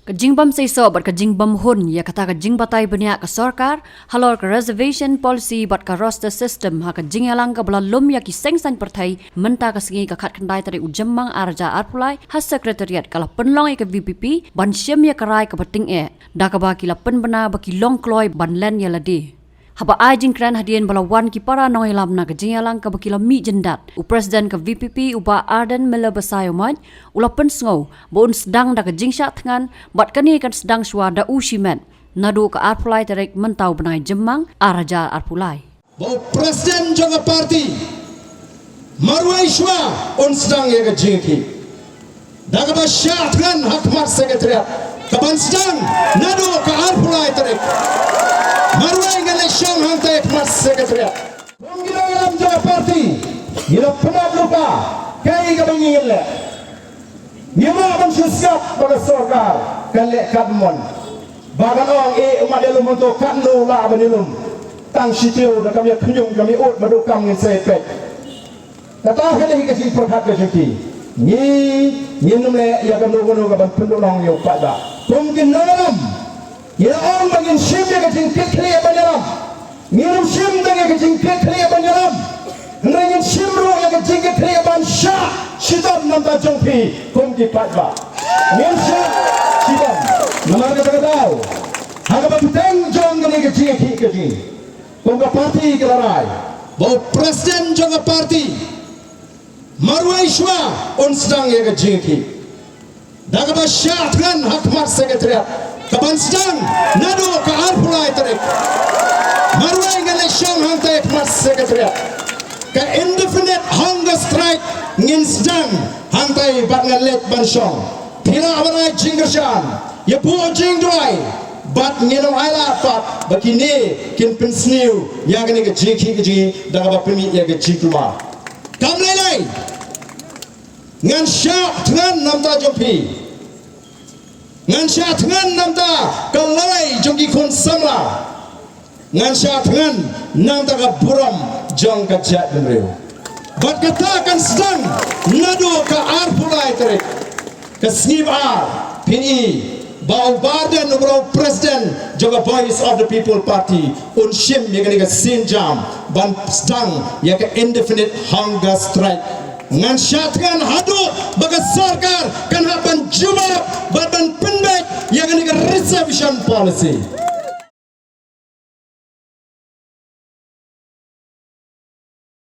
Kajingbam say so but kajingbam hun ya kata kajing batay banyak ke sarkar halor ke reservation policy but ke roster system ha kajingalang ke belalum ya ki sengsan pertai menta ke sengi ke khat kendai tadi ujemmang arja arpulai has sekretariat kala penlong ke VPP ban syem ya kerai ke beting da ke baki la pen bena baki long kloy ban len ya ladi haba ajing kran hadian balawan ki para noi lamna ke jingalang ke baki la mi jendat u presiden ke VPP uba Arden Miller Basayomaj ulapen sngau bon sedang da ke jingsha tngan bat kani kan sedang shwa da ushimen nadu ke arpulai terek mentau benai jemmang araja arpulai bo presiden jaga parti marwai shwa on sedang ya ke jingki da ke basya tngan hakmat sekretariat kaban sedang nadu ke arpulai terek marwai ngale syang hantai mas sekretariat penggira dalam jaga parti ila penab lupa kai ka bangile nima ban siap pada sarkar kalek kadmon bagan ong umat delum untuk kandu la banilum tang sitiu da kami kunyung kami ut madu kam ngin sepek kata kali ke si perhat ke siki ni numle ya kam nu ka ban pendulong yo pada mungkin dalam ya orang bagin sim dia kecing kekliya banyaram ngirum sim dia kecing kekliya banyaram ngin sim ro ya kecing kekliya ban sha sidam namta jongpi kum di patba ngin sha sidam namar kata tahu haga banteng jong ni kecing kecing kum ka parti kelarai bau presiden jong parti marwai shwa on sedang ya kecing daga ba sha tran hakmat sekretariat kaban sedang nado ke arpulai terek marwai ngale syang hantai mas sekretariat ke indefinite hunger strike ngin sedang hantai bat ngalet ban syong pila abanai jinggershan ya po jingdoi bat nginum aila pat bakini kin pensniu ya gani ke jiki ke jiki daga ba pemi ya ke jikuma kam lai ngan syak dengan namta jompi ngan syak dengan namta kalai jongki kun samla ngan syak dengan namta ka buram jong ka jat benreu bat katakan sedang nado ka arpulai terik ke snib'ar PNI bau badan numero presiden juga voice of the people party unshim yang ni ka sinjam ban sedang ya ka indefinite hunger strike ngan syatkan hadu baga sarkar kan hapan jumap badan pendek yang ni ka reservation policy